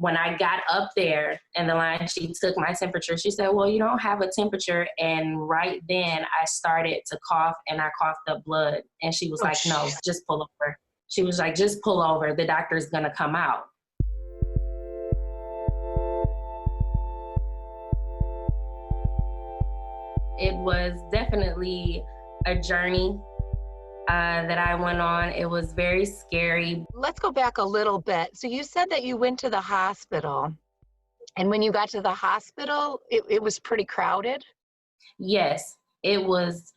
when I got up there in the line, she took my temperature. She said, well, you don't have a temperature. And right then I started to cough and I coughed up blood. And she was like, no, just pull over. She was like, just pull over. The doctor's going to come out. It was definitely a journey that I went on. It was very scary. Let's go back a little bit. So you said that you went to the hospital, and when you got to the hospital, it was pretty crowded? Yes, it was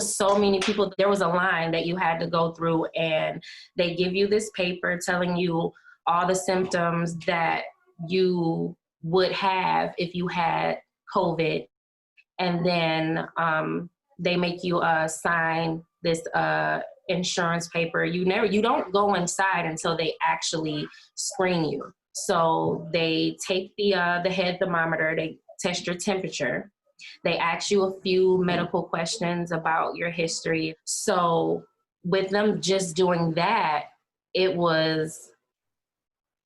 so many people. There was a line that you had to go through, and they give you this paper telling you all the symptoms that you would have if you had COVID. And then they make you sign this insurance paper. You don't go inside until they actually screen you. So they take the head thermometer, they test your temperature. They ask you a few medical questions about your history. So with them just doing that, it was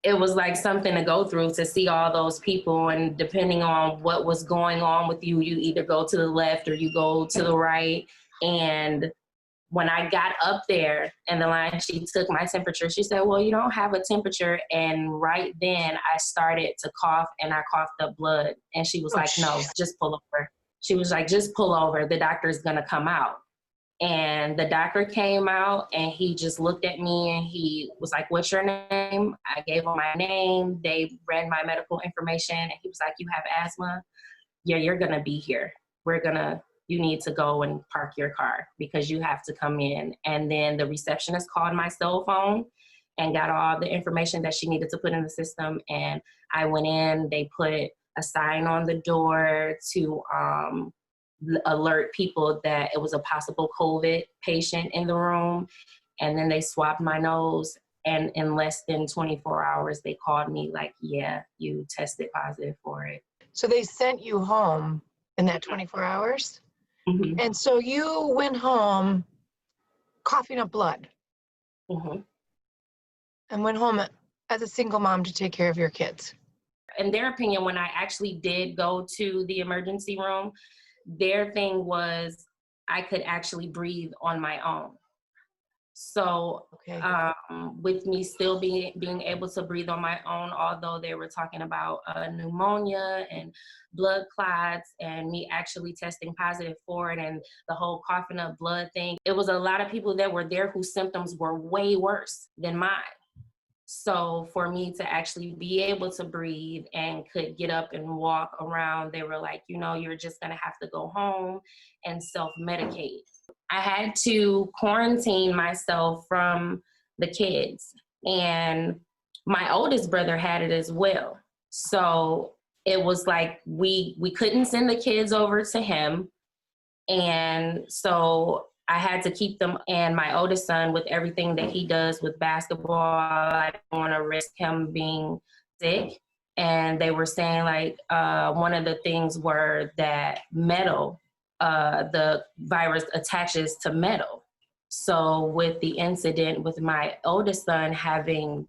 like something to go through, to see all those people. And depending on what was going on with you, you either go to the left or you go to the right. And when I got up there in the line, she took my temperature. She said, well, you don't have a temperature. And right then I started to cough and I coughed up blood. And she was like, no, just pull over. She was like, just pull over. The doctor's going to come out. And the doctor came out and he just looked at me and he was like, what's your name? I gave him my name. They read my medical information and he was like, you have asthma? Yeah, you're going to be here. You need to go and park your car because you have to come in. And then the receptionist called my cell phone and got all the information that she needed to put in the system. And I went in, they put a sign on the door to alert people that it was a possible COVID patient in the room. And then they swabbed my nose. And in less than 24 hours, they called me like, yeah, you tested positive for it. So they sent you home in that 24 hours? Mm-hmm. And so you went home coughing up blood. Mm-hmm. And went home as a single mom to take care of your kids. In their opinion, when I actually did go to the emergency room, their thing was I could actually breathe on my own. So with me still being able to breathe on my own, although they were talking about pneumonia and blood clots and me actually testing positive for it and the whole coughing up blood thing, it was a lot of people that were there whose symptoms were way worse than mine. So for me to actually be able to breathe and could get up and walk around, they were like, you're just going to have to go home and self-medicate. I had to quarantine myself from the kids. And my oldest brother had it as well. So it was like we couldn't send the kids over to him. And so I had to keep them, and my oldest son, with everything that he does with basketball, I don't want to risk him being sick. And they were saying one of the things were that metal, the virus attaches to metal. So with the incident with my oldest son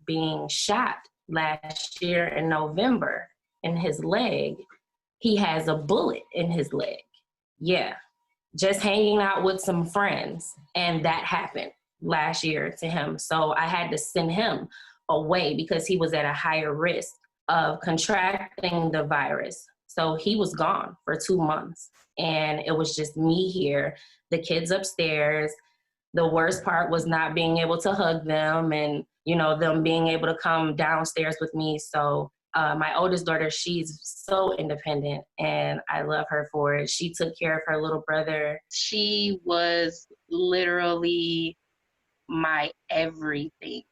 being shot last year in November in his leg, he has a bullet in his leg. Yeah. Just hanging out with some friends. And that happened last year to him. So I had to send him away because he was at a higher risk of contracting the virus. So he was gone for 2 months. And it was just me here, the kids upstairs. The worst part was not being able to hug them and, them being able to come downstairs with me. So my oldest daughter, she's so independent and I love her for it. She took care of her little brother. She was literally my everything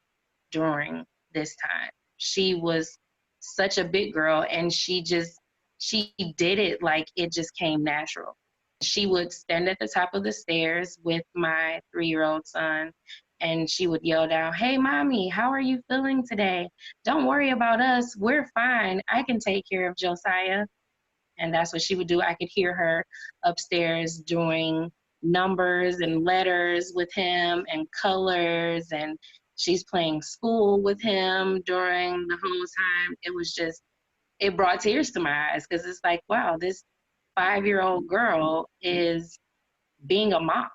during this time. She was such a big girl and she did it like it just came natural. She would stand at the top of the stairs with my 3-year-old son and she would yell down, "Hey, mommy, how are you feeling today? Don't worry about us. We're fine. I can take care of Josiah." And that's what she would do. I could hear her upstairs doing numbers and letters with him and colors. And She's playing school with him during the whole time. It was just, it brought tears to my eyes because it's like, wow, this 5-year-old girl is being a mom.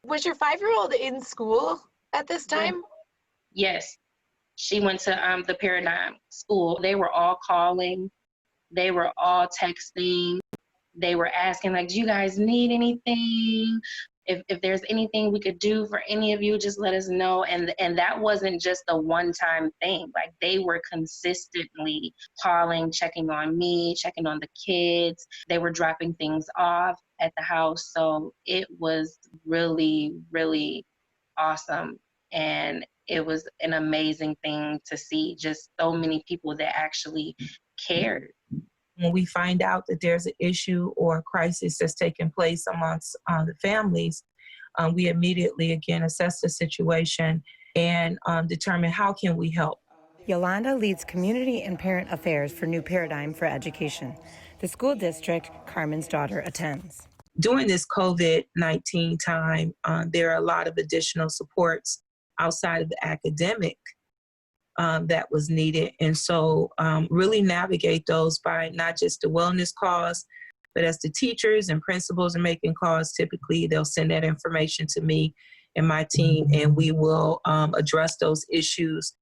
Was your 5-year-old in school at this time? Yes. She went to the Paradigm School. They were all calling. They were all texting. They were asking, like, do you guys need anything? If there's anything we could do for any of you, just let us know. And that wasn't just a one-time thing. Like, they were consistently calling, checking on me, checking on the kids. They were dropping things off at the house. So it was really, really awesome. And it was an amazing thing to see, just so many people that actually cared. When we find out that there's an issue or a crisis that's taking place amongst the families, we immediately, again, assess the situation and determine how can we help. Yolanda leads community and parent affairs for New Paradigm for Education, the school district Carmen's daughter attends. During this COVID-19 time, there are a lot of additional supports outside of the academic that was needed. And so really navigate those by not just the wellness cause, but as the teachers and principals are making calls, typically they'll send that information to me and my team, and we will address those issues,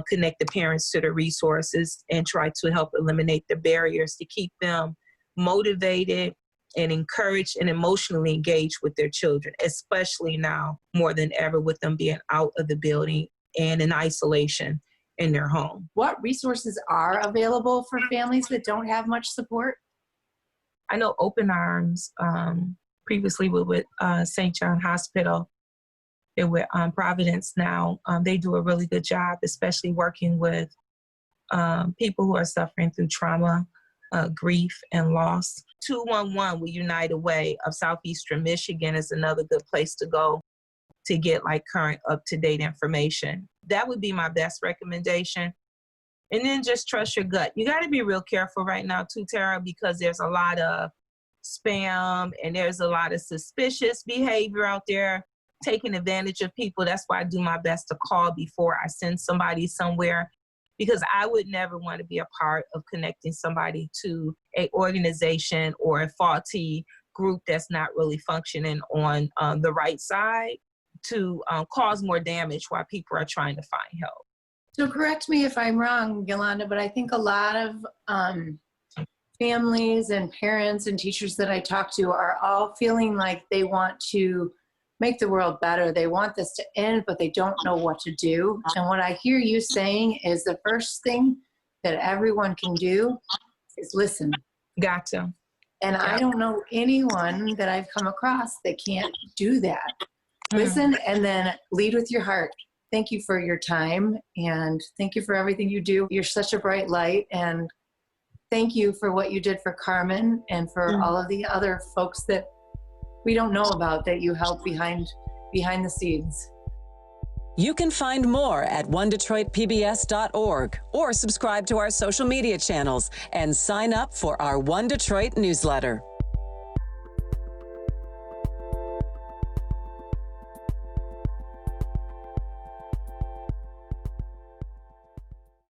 connect the parents to the resources, and try to help eliminate the barriers to keep them motivated and encouraged and emotionally engaged with their children, especially now more than ever with them being out of the building and in isolation in their home. What resources are available for families that don't have much support? I know Open Arms, previously with St. John Hospital, they're with Providence now. They do a really good job, especially working with people who are suffering through trauma, grief, and loss. 211 with United Way of Southeastern Michigan is another good place to go to get like current up-to-date information. That would be my best recommendation. And then just trust your gut. You got to be real careful right now too, Tara, because there's a lot of spam and there's a lot of suspicious behavior out there taking advantage of people. That's why I do my best to call before I send somebody somewhere, because I would never want to be a part of connecting somebody to an organization or a faulty group that's not really functioning on the right side to cause more damage while people are trying to find help. So correct me if I'm wrong, Yolanda, but I think a lot of families and parents and teachers that I talk to are all feeling like they want to make the world better. They want this to end, but they don't know what to do. And what I hear you saying is the first thing that everyone can do is listen. Gotcha. And I don't know anyone that I've come across that can't do that. Listen and then lead with your heart. Thank you for your time and thank you for everything you do. You're such a bright light, and thank you for what you did for Carmen and for all of the other folks that we don't know about that you help behind the scenes. You can find more at onedetroitpbs.org or subscribe to our social media channels and sign up for our One Detroit newsletter.